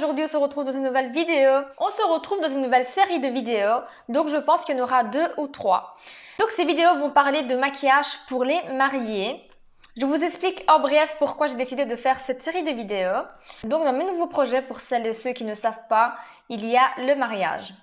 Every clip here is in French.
aujourd'hui on se retrouve dans une nouvelle vidéo. On se retrouve dans une nouvelle série de vidéos, donc je pense qu'il y en aura 2 ou 3. Donc ces vidéos vont parler de maquillage pour les mariés. Je vous explique en bref pourquoi j'ai décidé de faire cette série de vidéos. Donc dans mes nouveaux projets, pour celles et ceux qui ne savent pas, il y a le mariage.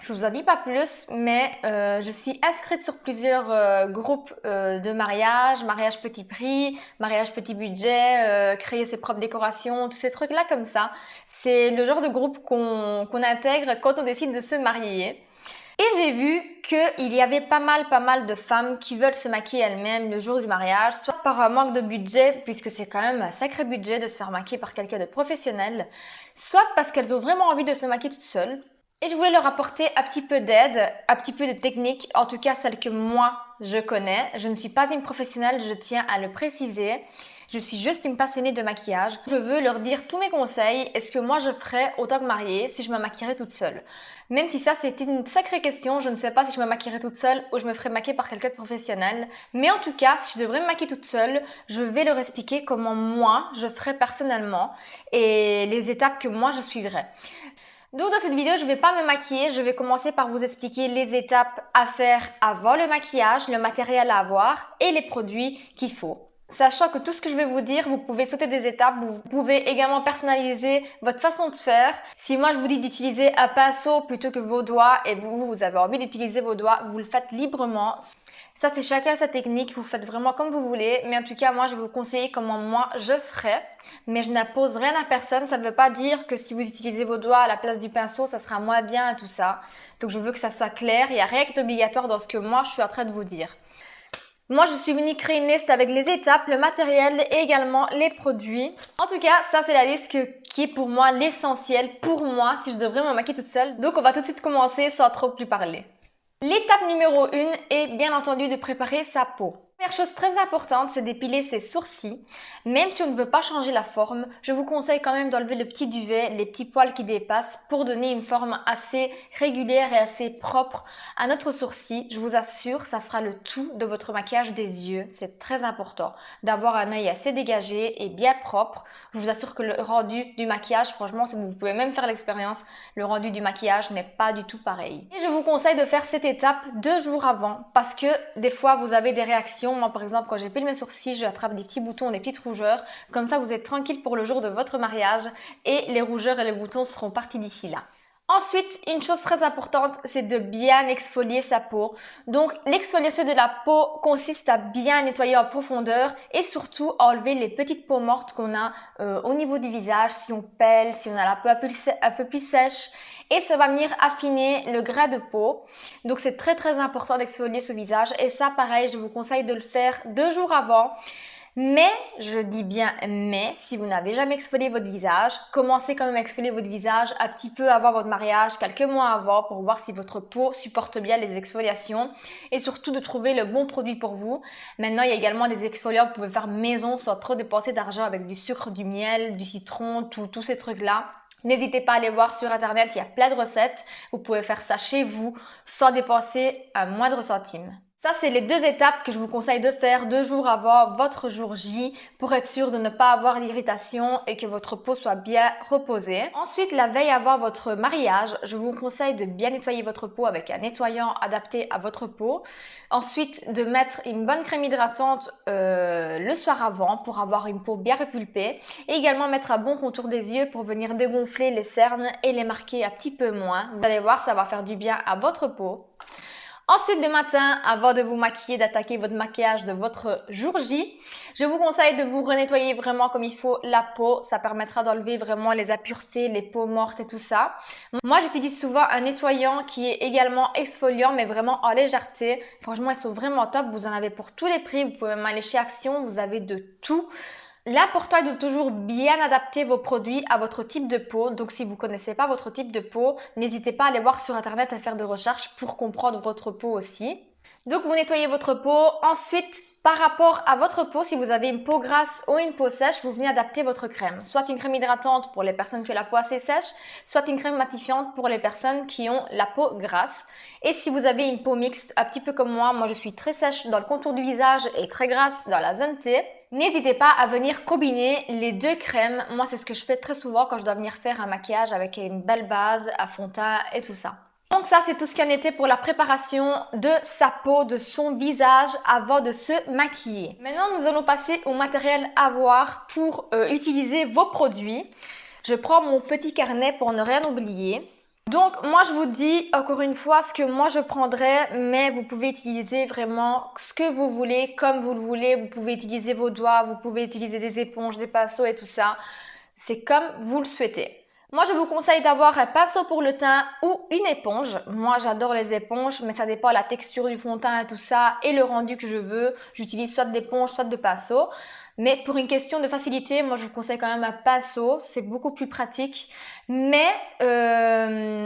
Je vous en dis pas plus, mais je suis inscrite sur plusieurs groupes de mariage petit prix, mariage petit budget, créer ses propres décorations, tous ces trucs-là comme ça. C'est le genre de groupe qu'on intègre quand on décide de se marier. Et j'ai vu qu'il y avait pas mal de femmes qui veulent se maquiller elles-mêmes le jour du mariage, soit par un manque de budget, puisque c'est quand même un sacré budget de se faire maquiller par quelqu'un de professionnel, soit parce qu'elles ont vraiment envie de se maquiller toutes seules. Et je voulais leur apporter un petit peu d'aide, un petit peu de technique, en tout cas celle que moi je connais. Je ne suis pas une professionnelle, je tiens à le préciser. Je suis juste une passionnée de maquillage. Je veux leur dire tous mes conseils et ce que moi je ferais autant que mariée si je me maquillerais toute seule. Même si ça c'est une sacrée question, je ne sais pas si je me maquillerais toute seule ou je me ferais maquiller par quelqu'un de professionnel. Mais en tout cas, si je devrais me maquiller toute seule, je vais leur expliquer comment moi je ferais personnellement et les étapes que moi je suivrais. Donc dans cette vidéo, je ne vais pas me maquiller, je vais commencer par vous expliquer les étapes à faire avant le maquillage, le matériel à avoir et les produits qu'il faut. Sachant que tout ce que je vais vous dire, vous pouvez sauter des étapes, vous pouvez également personnaliser votre façon de faire. Si moi je vous dis d'utiliser un pinceau plutôt que vos doigts et vous avez envie d'utiliser vos doigts, vous le faites librement. Ça c'est chacun sa technique, vous faites vraiment comme vous voulez, mais en tout cas moi je vais vous conseiller comment moi je ferais, mais je n'impose rien à personne. Ça ne veut pas dire que si vous utilisez vos doigts à la place du pinceau, ça sera moins bien et tout ça. Donc je veux que ça soit clair, il n'y a rien qui est obligatoire dans ce que moi je suis en train de vous dire. Moi, je suis venue créer une liste avec les étapes, le matériel et également les produits. En tout cas, ça c'est la liste qui est pour moi l'essentiel pour moi si je devrais me maquiller toute seule. Donc on va tout de suite commencer sans trop plus parler. L'étape numéro 1 est bien entendu de préparer sa peau. Première chose très importante, c'est d'épiler ses sourcils. Même si on ne veut pas changer la forme, je vous conseille quand même d'enlever le petit duvet, les petits poils qui dépassent pour donner une forme assez régulière et assez propre à notre sourcil. Je vous assure, ça fera le tout de votre maquillage des yeux. C'est très important d'avoir un œil assez dégagé et bien propre. Je vous assure que le rendu du maquillage, franchement, si vous pouvez même faire l'expérience, le rendu du maquillage n'est pas du tout pareil. Et je vous conseille de faire cette étape 2 jours avant parce que des fois, vous avez des réactions. Moi, par exemple, quand j'épile mes sourcils, j'attrape des petits boutons, des petites rougeurs. Comme ça, vous êtes tranquille pour le jour de votre mariage et les rougeurs et les boutons seront partis d'ici là. Ensuite, une chose très importante, c'est de bien exfolier sa peau. Donc, l'exfoliation de la peau consiste à bien nettoyer en profondeur et surtout enlever les petites peaux mortes qu'on a au niveau du visage, si on pèle, si on a la peau un peu plus sèche. Et ça va venir affiner le gras de peau. Donc c'est très important d'exfolier ce visage. Et ça pareil, je vous conseille de le faire 2 jours avant. Mais, je dis bien mais, si vous n'avez jamais exfolié votre visage, commencez quand même à exfolier votre visage un petit peu avant votre mariage, quelques mois avant, pour voir si votre peau supporte bien les exfoliations et surtout de trouver le bon produit pour vous. Maintenant, il y a également des exfoliants que vous pouvez faire maison sans trop dépenser d'argent avec du sucre, du miel, du citron, tous ces trucs-là. N'hésitez pas à aller voir sur internet, il y a plein de recettes. Vous pouvez faire ça chez vous sans dépenser un moindre centime. Ça, c'est les 2 étapes que je vous conseille de faire 2 jours avant votre jour J pour être sûr de ne pas avoir d'irritation et que votre peau soit bien reposée. Ensuite, la veille avant votre mariage, je vous conseille de bien nettoyer votre peau avec un nettoyant adapté à votre peau. Ensuite, de mettre une bonne crème hydratante le soir avant pour avoir une peau bien repulpée. Et également mettre un bon contour des yeux pour venir dégonfler les cernes et les marquer un petit peu moins. Vous allez voir, ça va faire du bien à votre peau. Ensuite, le matin, avant de vous maquiller, d'attaquer votre maquillage de votre jour J, je vous conseille de vous renettoyer vraiment comme il faut la peau. Ça permettra d'enlever vraiment les impuretés, les peaux mortes et tout ça. Moi, j'utilise souvent un nettoyant qui est également exfoliant, mais vraiment en légèreté. Franchement, ils sont vraiment top. Vous en avez pour tous les prix. Vous pouvez même aller chez Action. Vous avez de tout. L'important est de toujours bien adapter vos produits à votre type de peau. Donc si vous ne connaissez pas votre type de peau, n'hésitez pas à aller voir sur internet et faire des recherches pour comprendre votre peau aussi. Donc vous nettoyez votre peau. Ensuite, par rapport à votre peau, si vous avez une peau grasse ou une peau sèche, vous venez adapter votre crème. Soit une crème hydratante pour les personnes qui ont la peau assez sèche, soit une crème matifiante pour les personnes qui ont la peau grasse. Et si vous avez une peau mixte, un petit peu comme moi je suis très sèche dans le contour du visage et très grasse dans la zone T, n'hésitez pas à venir combiner les deux crèmes. Moi, c'est ce que je fais très souvent quand je dois venir faire un maquillage avec une belle base à fond de teint et tout ça. Donc ça, c'est tout ce qu'il en était pour la préparation de sa peau, de son visage avant de se maquiller. Maintenant, nous allons passer au matériel à voir pour utiliser vos produits. Je prends mon petit carnet pour ne rien oublier. Donc moi, je vous dis encore une fois ce que moi je prendrais, mais vous pouvez utiliser vraiment ce que vous voulez, comme vous le voulez. Vous pouvez utiliser vos doigts, vous pouvez utiliser des éponges, des pinceaux et tout ça. C'est comme vous le souhaitez. Moi, je vous conseille d'avoir un pinceau pour le teint ou une éponge. Moi, j'adore les éponges, mais ça dépend de la texture du fond de teint et tout ça et le rendu que je veux. J'utilise soit de l'éponge, soit de pinceau. Mais pour une question de facilité, moi, je vous conseille quand même un pinceau. C'est beaucoup plus pratique. Mais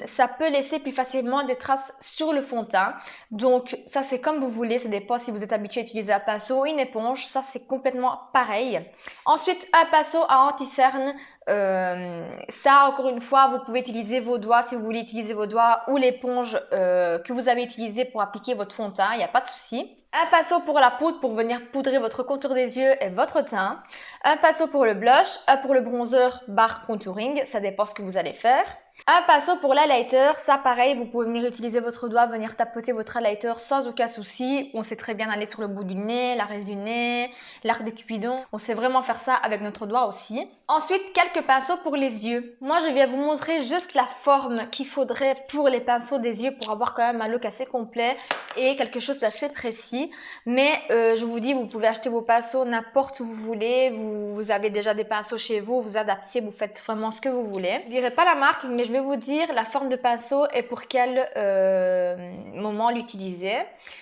ça peut laisser plus facilement des traces sur le fond de teint. Donc, ça, c'est comme vous voulez. Ça dépend si vous êtes habitué à utiliser un pinceau ou une éponge. Ça, c'est complètement pareil. Ensuite, un pinceau à anti-cerne. Ça, encore une fois, vous pouvez utiliser vos doigts si vous voulez utiliser vos doigts ou l'éponge que vous avez utilisée pour appliquer votre fond de teint, il n'y a pas de souci. Un pinceau pour la poudre pour venir poudrer votre contour des yeux et votre teint. Un pinceau pour le blush, un pour le bronzer barre contouring, ça dépend ce que vous allez faire. Un pinceau pour l'highlighter, ça pareil, vous pouvez venir utiliser votre doigt, venir tapoter votre highlighter sans aucun souci. On sait très bien aller sur le bout du nez, l'arrêt du nez, l'arc de Cupidon. On sait vraiment faire ça avec notre doigt aussi. Ensuite, quelques pinceaux pour les yeux. Moi, je vais vous montrer juste la forme qu'il faudrait pour les pinceaux des yeux pour avoir quand même un look assez complet et quelque chose d'assez précis. Mais je vous dis, vous pouvez acheter vos pinceaux n'importe où vous voulez. Vous avez déjà des pinceaux chez vous, vous adaptez, vous faites vraiment ce que vous voulez. Je ne dirai pas la marque, mais je vais vous dire la forme de pinceau et pour quel moment l'utiliser.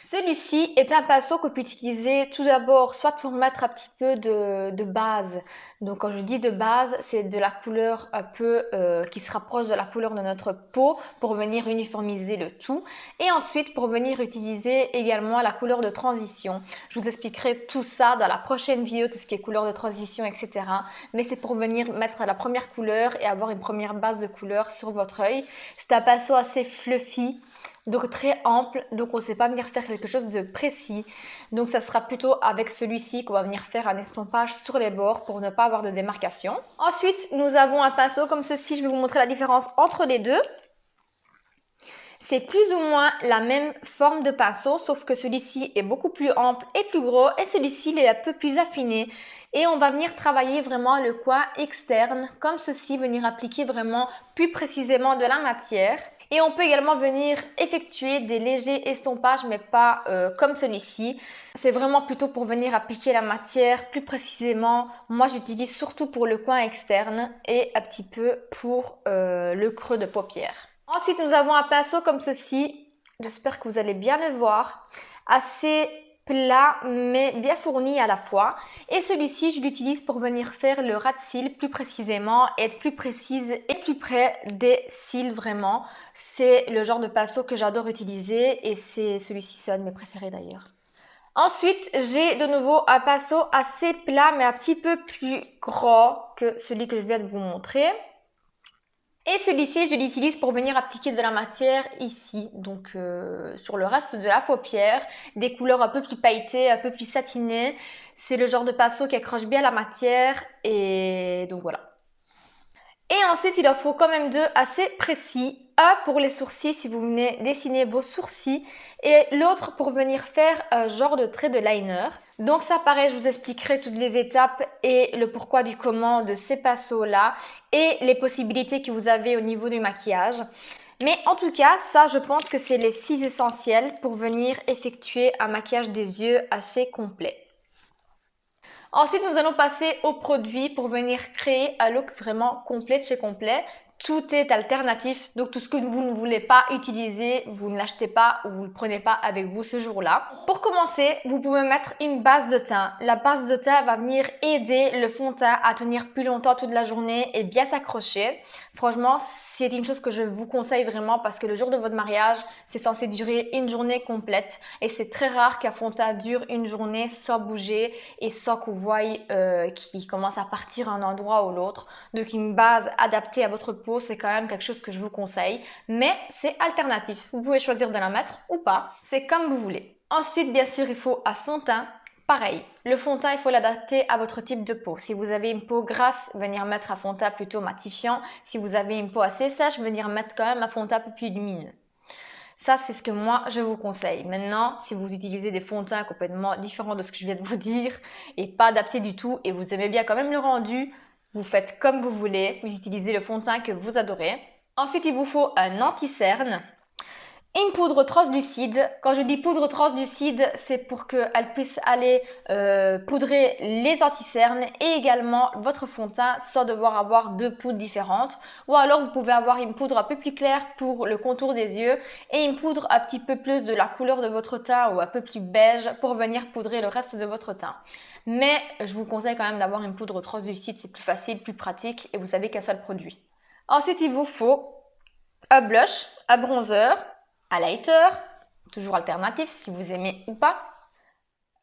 Celui-ci est un pinceau que vous pouvez utiliser tout d'abord soit pour mettre un petit peu de base. Donc quand je dis de base, c'est de la couleur un peu qui se rapproche de la couleur de notre peau pour venir uniformiser le tout. Et ensuite pour venir utiliser également la couleur de transition. Je vous expliquerai tout ça dans la prochaine vidéo, tout ce qui est couleur de transition, etc. Mais c'est pour venir mettre la première couleur et avoir une première base de couleur sur votre œil. C'est un pinceau assez fluffy. Donc très ample, donc on ne sait pas venir faire quelque chose de précis. Donc ça sera plutôt avec celui-ci qu'on va venir faire un estompage sur les bords pour ne pas avoir de démarcation. Ensuite, nous avons un pinceau comme ceci, je vais vous montrer la différence entre les deux. C'est plus ou moins la même forme de pinceau, sauf que celui-ci est beaucoup plus ample et plus gros et celui-ci il est un peu plus affiné. Et on va venir travailler vraiment le coin externe, comme ceci, venir appliquer vraiment plus précisément de la matière. Et on peut également venir effectuer des légers estompages, mais pas comme celui-ci. C'est vraiment plutôt pour venir appliquer la matière plus précisément. Moi, j'utilise surtout pour le coin externe et un petit peu pour le creux de paupière. Ensuite, nous avons un pinceau comme ceci. J'espère que vous allez bien le voir. Assez plat mais bien fourni à la fois. Et celui-ci, je l'utilise pour venir faire le ras de cils plus précisément, être plus précise et plus près des cils vraiment. C'est le genre de pinceau que j'adore utiliser et c'est celui-ci, c'est un de mes préférés d'ailleurs. Ensuite, j'ai de nouveau un pinceau assez plat mais un petit peu plus gros que celui que je viens de vous montrer. Et celui-ci, je l'utilise pour venir appliquer de la matière ici, donc sur le reste de la paupière, des couleurs un peu plus pailletées, un peu plus satinées. C'est le genre de pinceau qui accroche bien la matière et donc voilà. Et ensuite, il en faut quand même deux assez précis. Un pour les sourcils si vous venez dessiner vos sourcils et l'autre pour venir faire un genre de trait de liner. Donc ça pareil, je vous expliquerai toutes les étapes et le pourquoi du comment de ces pinceaux-là et les possibilités que vous avez au niveau du maquillage. Mais en tout cas, ça je pense que c'est les 6 essentiels pour venir effectuer un maquillage des yeux assez complet. Ensuite, nous allons passer aux produits pour venir créer un look vraiment complet de chez complet. tout est alternatif, donc tout ce que vous ne voulez pas utiliser, vous ne l'achetez pas ou vous ne le prenez pas avec vous ce jour-là. Pour commencer, vous pouvez mettre une base de teint. La base de teint va venir aider le fond de teint à tenir plus longtemps toute la journée et bien s'accrocher. Franchement, c'est une chose que je vous conseille vraiment parce que le jour de votre mariage, c'est censé durer une journée complète et c'est très rare qu'un fond de teint dure une journée sans bouger et sans que vous voyez qu'il commence à partir d'un endroit ou l'autre. Donc une base adaptée à votre peau, c'est quand même quelque chose que je vous conseille, mais c'est alternatif. Vous pouvez choisir de la mettre ou pas, c'est comme vous voulez. Ensuite, bien sûr, il faut un fond de teint. Pareil, le fond de teint, il faut l'adapter à votre type de peau. Si vous avez une peau grasse, venir mettre un fond de teint plutôt matifiant. Si vous avez une peau assez sèche, venir mettre quand même un fond de teint un peu plus lumineux. Ça, c'est ce que moi, je vous conseille. Maintenant, si vous utilisez des fonds de teint complètement différents de ce que je viens de vous dire et pas adaptés du tout et vous aimez bien quand même le rendu, vous faites comme vous voulez. Vous utilisez le fond de teint que vous adorez. Ensuite, il vous faut un anti-cerne. Une poudre translucide. Quand je dis poudre translucide, c'est pour qu'elle puisse aller poudrer les anti-cernes et également votre fond de teint sans devoir avoir deux poudres différentes. Ou alors vous pouvez avoir une poudre un peu plus claire pour le contour des yeux et une poudre un petit peu plus de la couleur de votre teint ou un peu plus beige pour venir poudrer le reste de votre teint. Mais je vous conseille quand même d'avoir une poudre translucide, c'est plus facile, plus pratique et vous savez qu'un seul produit. Ensuite, il vous faut un blush, un bronzer, un lighter, toujours alternatif si vous aimez ou pas,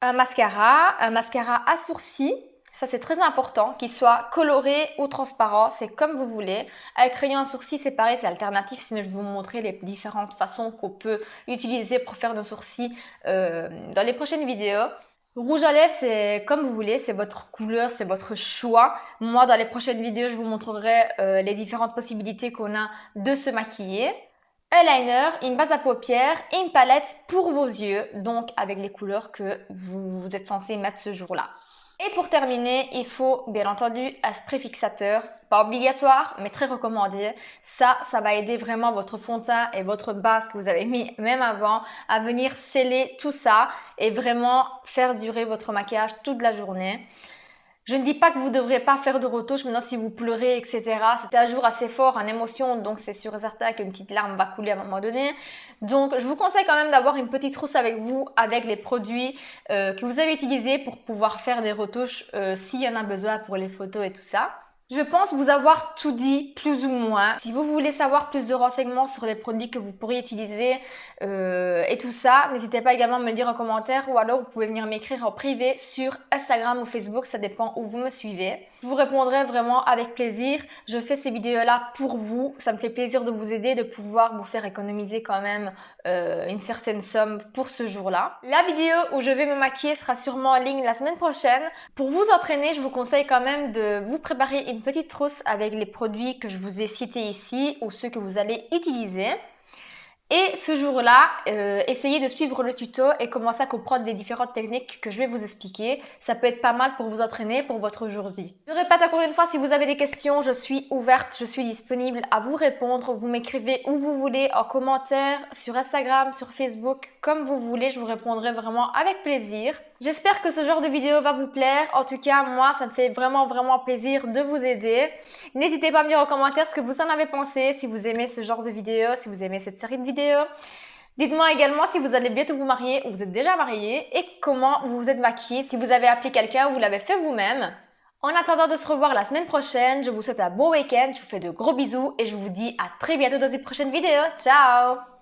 un mascara à sourcils, ça c'est très important, qu'il soit coloré ou transparent, c'est comme vous voulez. Avec crayon à sourcils c'est pareil, c'est alternatif, sinon je vais vous montrer les différentes façons qu'on peut utiliser pour faire nos sourcils dans les prochaines vidéos. Rouge à lèvres, c'est comme vous voulez, c'est votre couleur, c'est votre choix. Moi, dans les prochaines vidéos, je vous montrerai les différentes possibilités qu'on a de se maquiller. Un liner, une base à paupières et une palette pour vos yeux, donc avec les couleurs que vous êtes censé mettre ce jour-là. Et pour terminer, il faut bien entendu un spray fixateur, pas obligatoire mais très recommandé. Ça va aider vraiment votre fond de teint et votre base que vous avez mis même avant à venir sceller tout ça et vraiment faire durer votre maquillage toute la journée. Je ne dis pas que vous ne devrez pas faire de retouches maintenant si vous pleurez, etc. C'était un jour assez fort en émotion, donc c'est sûr et certain qu'une petite larme va couler à un moment donné. Donc je vous conseille quand même d'avoir une petite trousse avec vous, avec les produits que vous avez utilisés pour pouvoir faire des retouches s'il y en a besoin pour les photos et tout ça. Je pense vous avoir tout dit, plus ou moins. Si vous voulez savoir plus de renseignements sur les produits que vous pourriez utiliser et tout ça, n'hésitez pas également à me le dire en commentaire ou alors vous pouvez venir m'écrire en privé sur Instagram ou Facebook, ça dépend où vous me suivez. Je vous répondrai vraiment avec plaisir. Je fais ces vidéos-là pour vous. Ça me fait plaisir de vous aider, de pouvoir vous faire économiser quand même une certaine somme pour ce jour-là. La vidéo où je vais me maquiller sera sûrement en ligne la semaine prochaine. Pour vous entraîner, je vous conseille quand même de vous préparer une petite trousse avec les produits que je vous ai cités ici ou ceux que vous allez utiliser. Et ce jour-là, essayez de suivre le tuto et commencer à comprendre les différentes techniques que je vais vous expliquer. Ça peut être pas mal pour vous entraîner pour votre jour J. Je répète encore une fois, si vous avez des questions, je suis ouverte, je suis disponible à vous répondre. Vous m'écrivez où vous voulez, en commentaire, sur Instagram, sur Facebook, comme vous voulez. Je vous répondrai vraiment avec plaisir. J'espère que ce genre de vidéo va vous plaire. En tout cas, moi, ça me fait vraiment plaisir de vous aider. N'hésitez pas à me dire en commentaire ce que vous en avez pensé, si vous aimez ce genre de vidéo, si vous aimez cette série de vidéos. Dites-moi également si vous allez bientôt vous marier ou vous êtes déjà marié et comment vous vous êtes maquillé, si vous avez appelé quelqu'un ou vous l'avez fait vous-même. En attendant de se revoir la semaine prochaine, je vous souhaite un bon week-end, je vous fais de gros bisous et je vous dis à très bientôt dans une prochaine vidéo. Ciao!